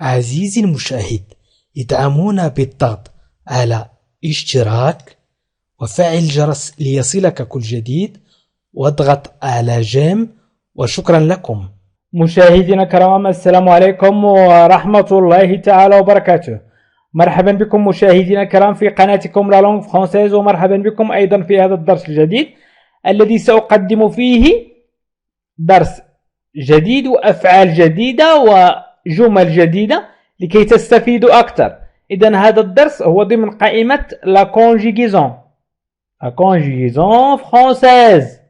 عزيزي المشاهد، ادعمونا بالضغط على اشتراك وفعل الجرس ليصلك كل جديد واضغط على جيم، وشكرا لكم. مشاهدينا الكرام، السلام عليكم ورحمة الله تعالى وبركاته. مرحبا بكم مشاهدينا الكرام في قناتكم لا لونغ فرونسيز، ومرحبا بكم أيضا في هذا الدرس الجديد الذي سأقدم فيه درس جديد وأفعال جديدة وجمل جديدة لكي تستفيدوا أكثر. إذن هذا الدرس هو ضمن قائمة لا كونجيغيزون فرونسيز،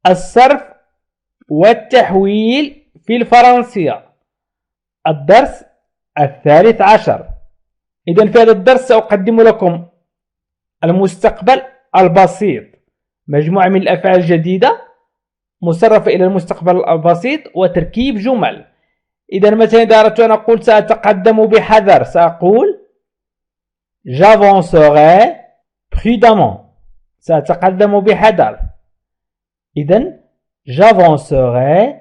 الصرف والتحويل في الفرنسية، الدرس الثالث عشر. إذن في هذا الدرس سأقدم لكم المستقبل البسيط، مجموعة من الأفعال الجديدة مصرفة إلى المستقبل البسيط وتركيب جمل. إذن مثلا إذا أردت أن أقول سأتقدم بحذر، سأقول j'avancerai prudemment، سأتقدم بحذر. إذن j'avancerai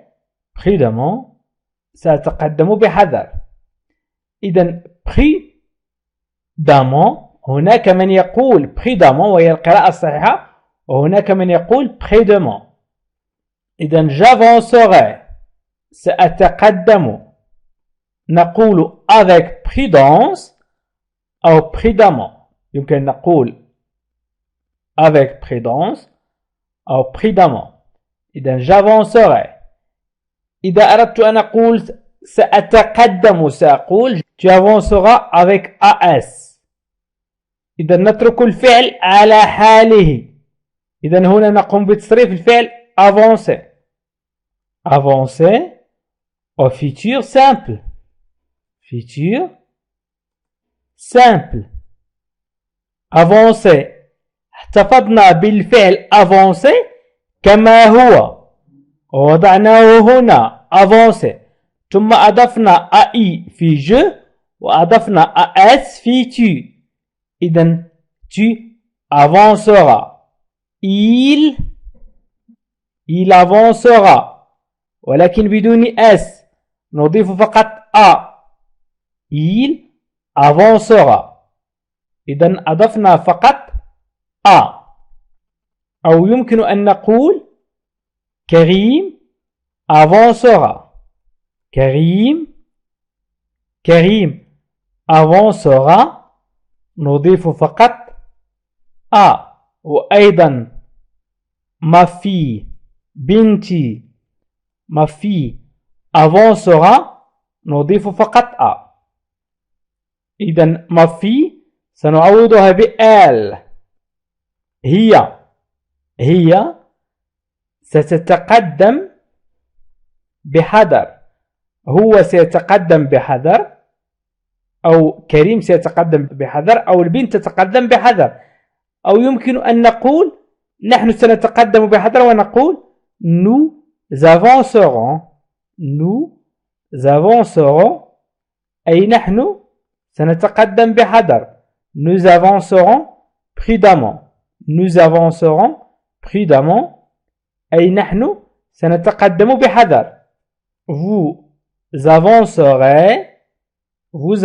prudemment، سأتقدم بحذر. إذن prudemment، هناك من يقول prudemment وهي القراءة الصحيحة، وهناك من يقول prudemment. إذن j'avancerai، سأتقدم، نقول avec prudence أو prudemment، يمكن أن نقول avec prudence أو prudemment. إذن j'avancerai. إذا أردت أن أقول سأتقدم، سأقول tu avanceras avec AS. إذن نترك الفعل على حاله. إذن هنا نقوم بتصريف الفعل avancer au futur simple. avancer، احتفظنا بالفعل avancer كما هو ووضعناه هنا avancer، ثم أضفنا AI في je وأضفنا AS في tu. إذن tu avanceras، il avancera ولكن بدون S، نضيف فقط A، il avancera. إذن أضفنا فقط A. أو يمكن أن نقول كريم avancera، كريم avancera، نضيف فقط A. وأيضا ma fille، بنتي، ma fille avancera، نضيف فقط A. إذن ma fille سنعوضها بال، هي ستتقدم بحذر، هو سيتقدم بحذر، أو كريم سيتقدم بحذر، أو البنت تتقدم بحذر. أو يمكن أن نقول نحن سنتقدم بحذر ونقول nous avancerons، أي نحن سنتقدم بحذر. nous avancerons prudemment، أي نحن سنتقدم بحذر. vous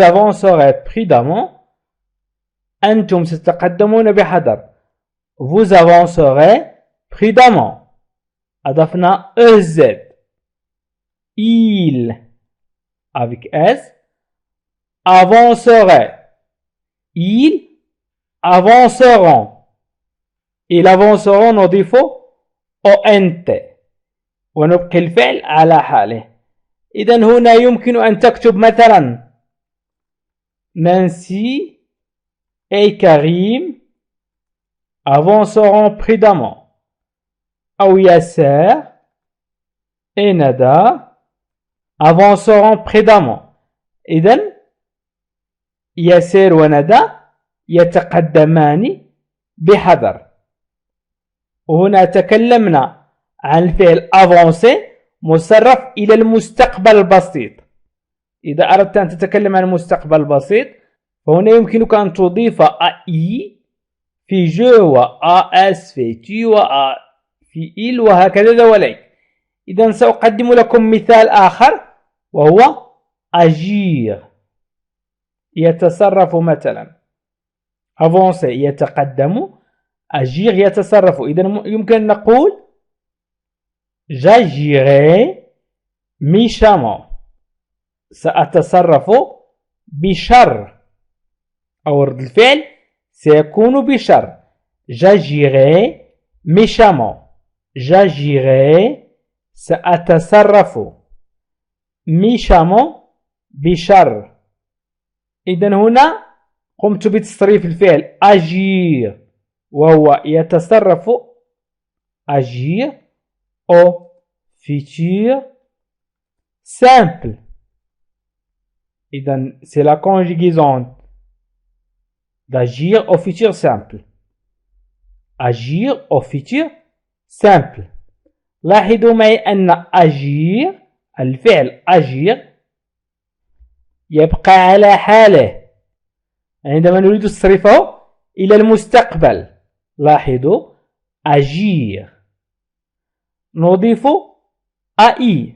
avancerez prudemment، أنتم ستتقدمون بحذر. vous avancerez prudemment، أضفنا EZ. il avec S avancerait، ils avanceront، نضيف ONT ونبقي الفعل على حاله. إذن هنا يمكن أن تكتب مثلا نانسي et كريم avanceront prudemment، أو ياسر et ندى avanceront prudemment. إذن ياسر وندى يتقدمان بحذر. وهنا تكلمنا عن الفعل avancer مصرف إلى المستقبل البسيط. إذا أردت أن تتكلم عن المستقبل البسيط فهنا يمكنك أن تضيف AI في je وAS في tu وA في il وهكذا دواليك. إذن سأقدم لكم مثال آخر وهو agir يتصرف مثلا. avancer يتقدم، agir يتصرف. إذا يمكن نقول j'agirai méchamment، سأتصرف بشر، أو رد الفعل سيكون بشر. j'agirai méchamment، j'agirai سأتصرف méchamment بشر. إذن هنا قمت بتصريف الفعل agir وهو يتصرف agir au futur simple. إذن c'est la conjugaison d'agir au futur simple. agir au futur simple. لاحظوا معي أن agir الفعل agir يبقى على حاله عندما نريد تصريفه إلى المستقبل. لاحظوا agir نضيف ai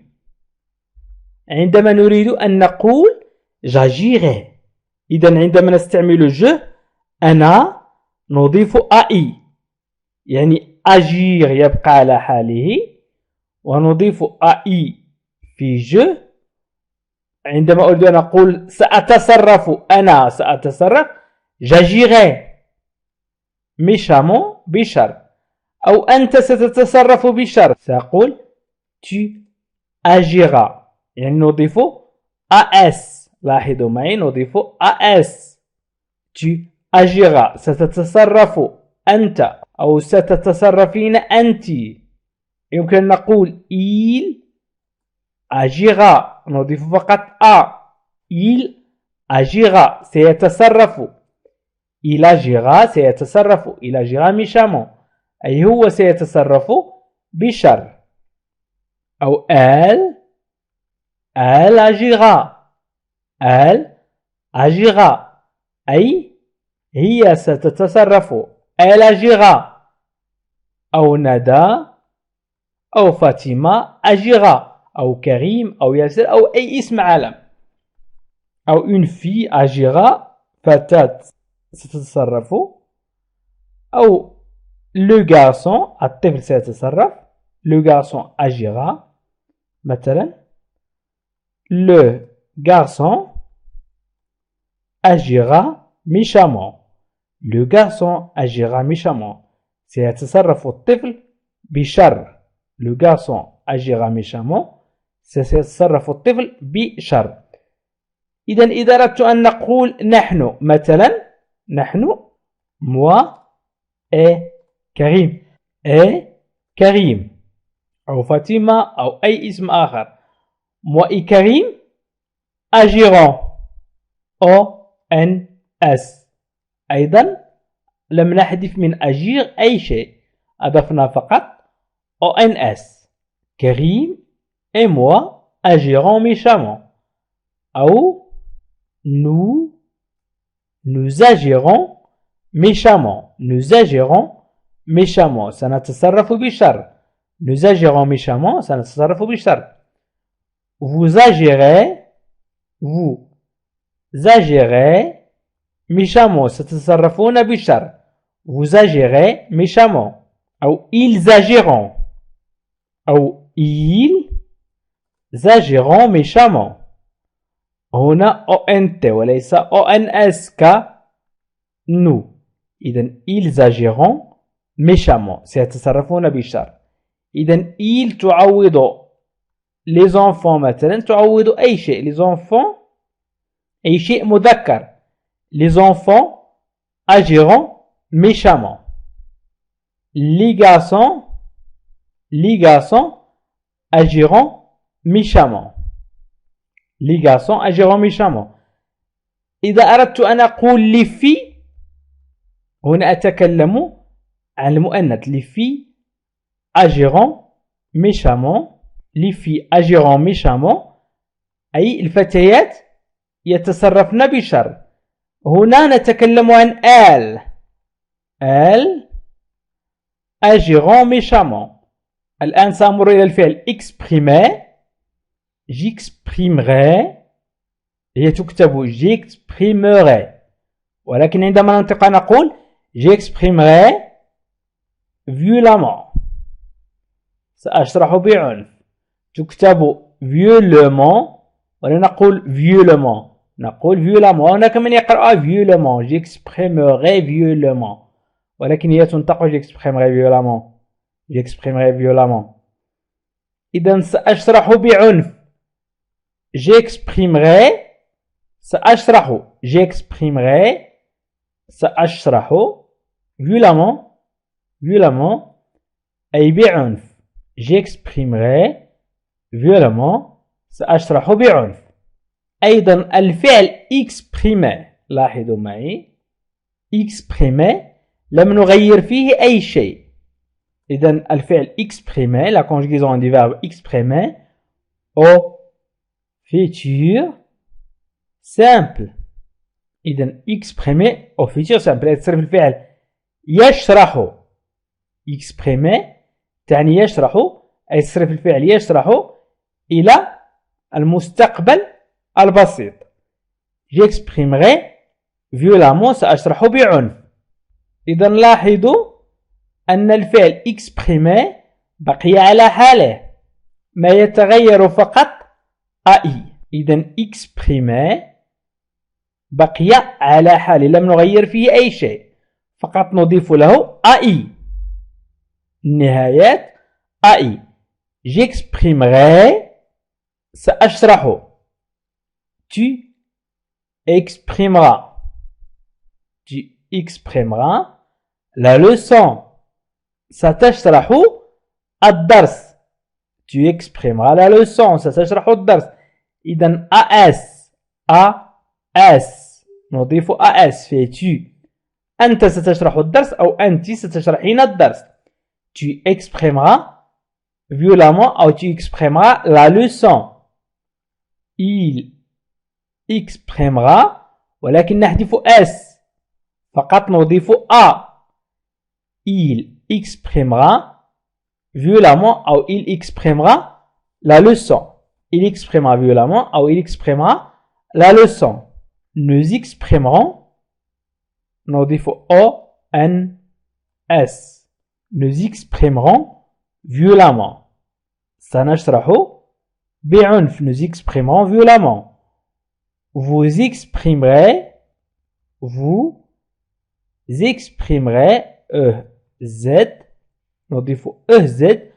عندما نريد أن نقول j'agirai. إذن عندما نستعمل je أنا نضيف ai، يعني agir يبقى على حاله ونضيف ai في je. عندما أريد أن أقول سأتصرف، أنا سأتصرف j'agirai méchamment بشر. أو أنت ستتصرف بشر سأقول tu agiras، يعني نضيف as. لاحظوا معي نضيف as. tu agiras ستتصرف أنت، أو ستتصرفين أنت. يمكن أن نقول il agira نضيف فقط a، il agira سيتصرف، il agira سيتصرف، il agira méchamment أي هو سيتصرف بشر. أو elle agira، elle agira أي هي ستتصرف، elle agira. أو ندى أو فاطمة agira، أو كريم أو ياسر أو أي اسم عالم. أو une fille agira، فتاة ستتصرف. أو le garçon الطفل سيتصرف، le garçon agira مثلا. le garçon agira méchamment، le garçon agira méchamment سيتصرف الطفل بشر. le garçon agira méchamment سيتصرف الطفل بشر. إذا إذا أردت أن نقول نحن مثلا، نحن moi et كريم، et كريم، أو فاطمة أو أي اسم آخر. moi et كريم agirons ONS. أيضا لم نحذف من agir أي شيء، أضفنا فقط ONS. كريم et moi agirons méchamment. أو nous agirons méchamment، nous agirons méchamment سنتصرف بشر. nous agirons méchamment سنتصرف بشر. vous agirez méchamment ستتصرفون بشر. vous agirez méchamment. أو ils agiront، أو ils agiront méchamment. هنا ONT وليس ONS ك nous. إذن ils agiront méchamment سيتصرفون بشر. إذن ils تعوض les enfants مثلا، تعوض أي شيء. les enfants أي شيء مذكر. les enfants agiront méchamment. les garçons agiront méchamment. les garçons agiront méchamment. إذا أردت أن أقول les filles، هنا أتكلم عن المؤنث. les filles agiront méchamment، les filles agiront méchamment أي الفتيات يتصرفن بشر. هنا نتكلم عن elles agiront méchamment. الآن سأمر إلى الفعل exprimer، j'exprimerai هي تكتب j'exprimerai، ولكن عندما ننطق نقول j'exprimerai violemment، سأشرح بعنف. تكتب violemment ولا نقول violemment، نقول violemment. هناك من يقرأ violemment، j'exprimerai violemment، ولكن هي تنطق j'exprimerai violemment، j'exprimerai violemment. إذا سأشرح بعنف j'exprimerai، سأشرح j'exprimerai، سأشرح violemment، violemment أي بعنف، j'exprimerai violemment، سأشرح بعنف. أيضا الفعل exprimer، لاحظوا معي exprimer لم نغير فيه أي شيء. إذا الفعل exprimer، la conjugaison du verbe exprimer au futur simple. إذا exprimer au futur simple تصرف الفعل يشرح، exprimer تعني يشرح، أي تصرف الفعل يشرح إلى المستقبل البسيط. j'exprimerai violemment، سأشرح بعنف. إذا لاحظوا أن الفعل exprimer بقي على حاله، ما يتغير فقط أي. إذا exprimer بقي على حاله، لم نغير فيه أي شيء، فقط نضيف له أي النهايات أي. j'exprimerai سأشرح، tu exprimeras، tu exprimeras la leçon، ستشرح الدرس، tu exprimeras la leçon، ستشرح الدرس. إذا as نضيف as في tu. أنت ستشرح الدرس أو أنت ستشرحين الدرس، tu exprimeras violemment أو tu exprimeras la leçon. il exprimera ولكن نحذف اس، فقط نضيف a. il exprimera violemment أو il exprimera la leçon، il exprimera violemment أو il exprimera la leçon. nous exprimerons نضيف o n s، nous exprimerons violemment، سنشرح بعنف، nous exprimerons violemment. vous exprimerez z نضيف z،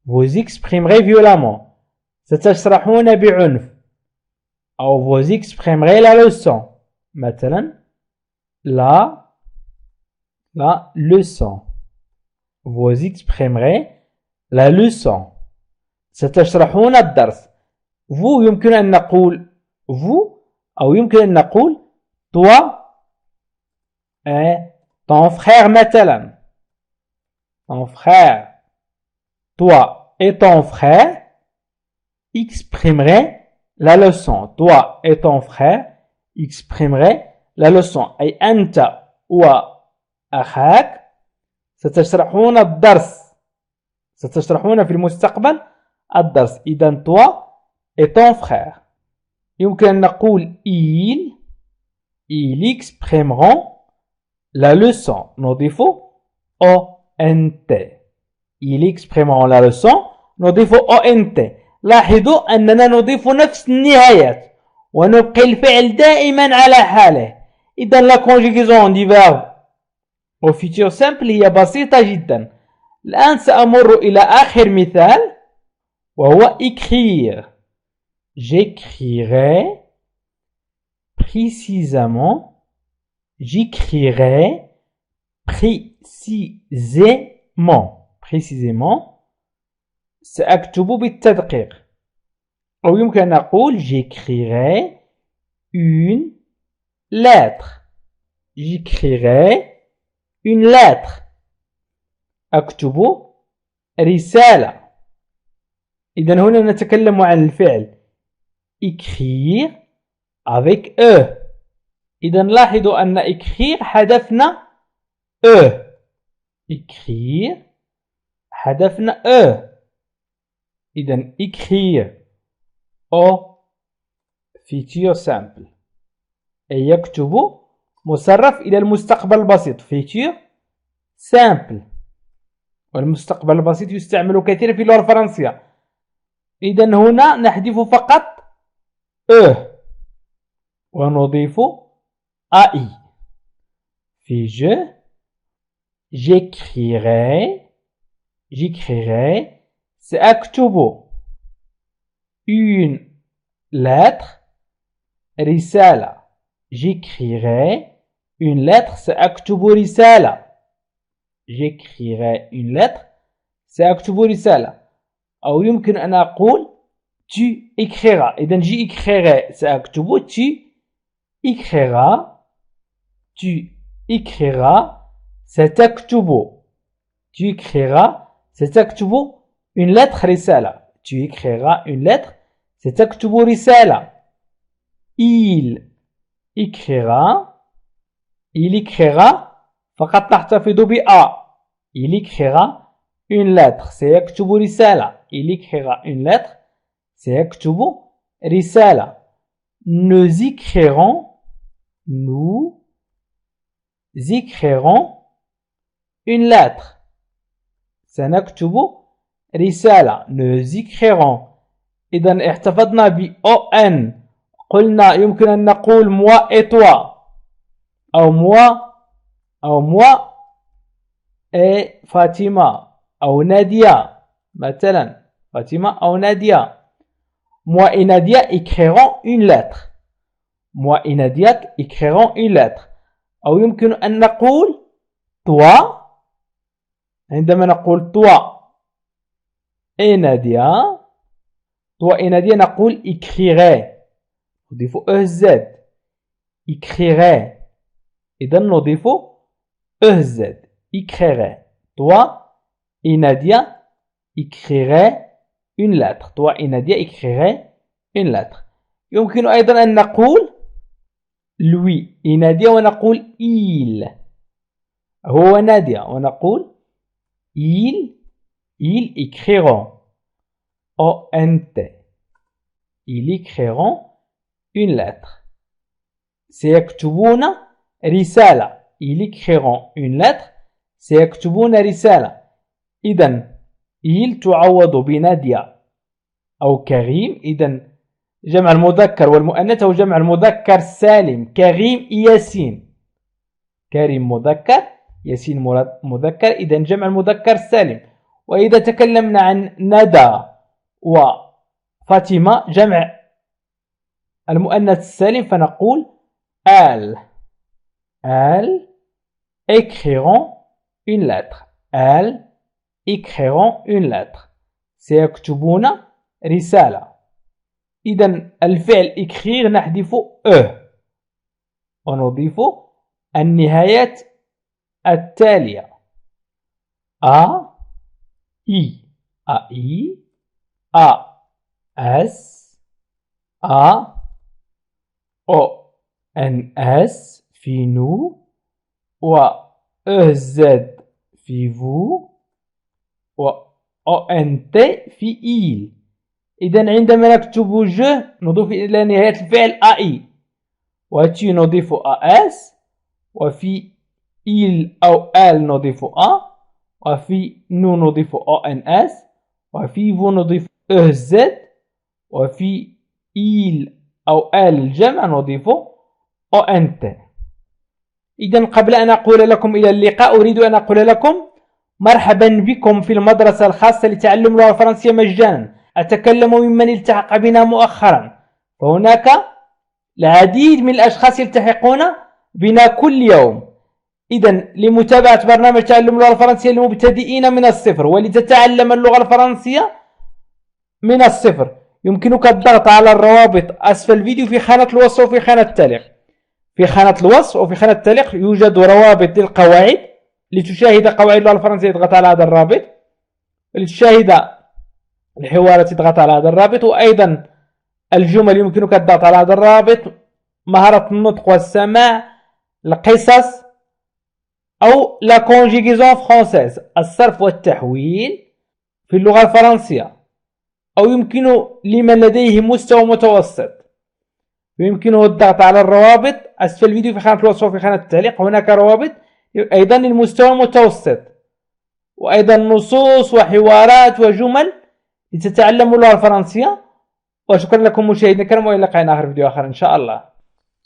vous exprimerez violemment، ستشرحون بعنف. أو vous exprimerez la leçon، مثلا la leçon، vous exprimerez la leçon، ستشرحون الدرس. vous يمكن أن نقول vous أو يمكن أن نقول toi et ton frère مثلا، ton frère، toi et ton frère exprimeraient la leçon، toi et ton frère exprimeraient la leçon، أي أنت وأخاك ستشرحون الدرس، ستشرحون في المستقبل الدرس. إذا toi et ton frère. يمكن أن نقول ils exprimeront la leçon، نضيف ONT، ils exprimeront la leçon نضيف ONT. لاحظوا أننا نضيف نفس النهايات ونبقي الفعل دائما على حاله. إذا la conjugaison du verbe au futur simple هي بسيطة جدا. الآن سأمر إلى آخر مثال وهو écrire. j'écrirai précisément، j'écrirai précisément سأكتب بالتدقيق. أو يمكن أن نقول j'écrirai une lettre، j'écrirai une lettre، أكتب رسالة. إذا هنا نتكلم عن الفعل écrire avec e. إذا لاحظوا أن écrire حذفنا e، écrire حذفنا e. إذا écrire au futur simple. يكتب مصرف إلى المستقبل البسيط futur simple. والمستقبل البسيط يستعمل كثيرا في اللغة الفرنسية. إذن هنا نحذف فقط ونضيف AI. في j'écrirai سأكتب une lettre رسالة. j'écrirai une lettre سأكتب رسالة. j'écrirai une lettre سأكتب رسالة. أو يمكن أن أقول tu écriras. إذن j'écrirai سأكتب tu écriras ستكتب. tu écriras ستكتب une lettre رسالة. tu écriras une lettre ستكتب رسالة. il écrira فقط نحتفظ بأ. il écrira une lettre سيكتب رسالة. il écrira une lettre سيكتب رسالة. nous écrirons une lettre سنكتب رسالة. nous écrirons. إذن احتفظنا ب on. قلنا يمكن أن نقول moi et toi أو moi et فاطمة أو نادية مثلا. فاطمة أو نادية. moi et Nadia écrirons une lettre. moi et Nadia écrirons une lettre. أو يمكن أن نقول toi. عندما نقول toi et Nadia نقول écrirait. نضيف EZ écrirait. إذا نضيف EZ écrirait. toi et Nadia écrirait une lettre. toi et Nadia écrirait une lettre. يمكن أيضا أن نقول lui et Nadia ونقول il. هو نادية ونقول ils écriront. ONT. ils écriront une lettre. سيكتبون رسالة. ils écriront une lettre سيكتبون رسالة. إذن il تعوض بنادية أو كريم. إذن جمع المذكر والمؤنث أو جمع المذكر السالم كريم ياسين. كريم مذكر ياسين مذكر. إذن جمع المذكر السالم. وإذا تكلمنا عن ندى وفاطمة جمع المؤنث السالم فنقول elles écriront une lettre. elles écriront une lettre. سيكتبون رسالة. إذن الفعل écrire نحذف ونضيف النهايات التالية a i a s a o n s في nous و e z في vous و o n t في il. إذن عندما نكتب je نضيف إلى نهاية الفعل ai وتي نضيف as وفي il أو elle نضيف a وفي nous نضيف ons وفي vous نضيف ez وفي il أو elle الجمع نضيف ont. إذن قبل أن أقول لكم إلى اللقاء أريد أن أقول لكم مرحبا بكم في المدرسة الخاصة لتعلم اللغة الفرنسية مجانا. أتكلم ممن التحق بنا مؤخرا. فهناك العديد من الأشخاص يلتحقون بنا كل يوم. إذن لمتابعة برنامج تعلم اللغة الفرنسية للمبتدئين من الصفر ولتتعلم اللغة الفرنسية من الصفر يمكنك الضغط على الروابط أسفل الفيديو في خانة الوصف وفي خانة التعليق. في خانة الوصف وفي خانة التعليق يوجد روابط للقواعد. لتشاهد قواعد اللغة الفرنسية اضغط على هذا الرابط. لتشاهد الحوارات اضغط على هذا الرابط. وأيضا الجمل يمكنك الضغط على هذا الرابط. مهارة النطق والسماع، القصص أو لا كونجيغيزون فرونسيز الصرف والتحويل في اللغة الفرنسية. أو يمكن لمن لديه مستوى متوسط ويمكنه الضغط على الروابط أسفل الفيديو في خانة الوصف وفي خانة التعليق. هناك روابط أيضا للمستوى المتوسط، وأيضا نصوص وحوارات وجمل لتتعلموا اللغة الفرنسية. وشكرا لكم مشاهدينا الكرام، وإلى لقاء آخر فيديو آخر إن شاء الله.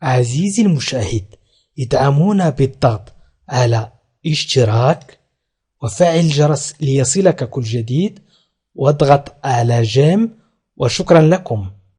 عزيزي المشاهد، ادعمونا بالضغط على اشتراك وفعل الجرس ليصلك كل جديد، واضغط على جيم. وشكرا لكم.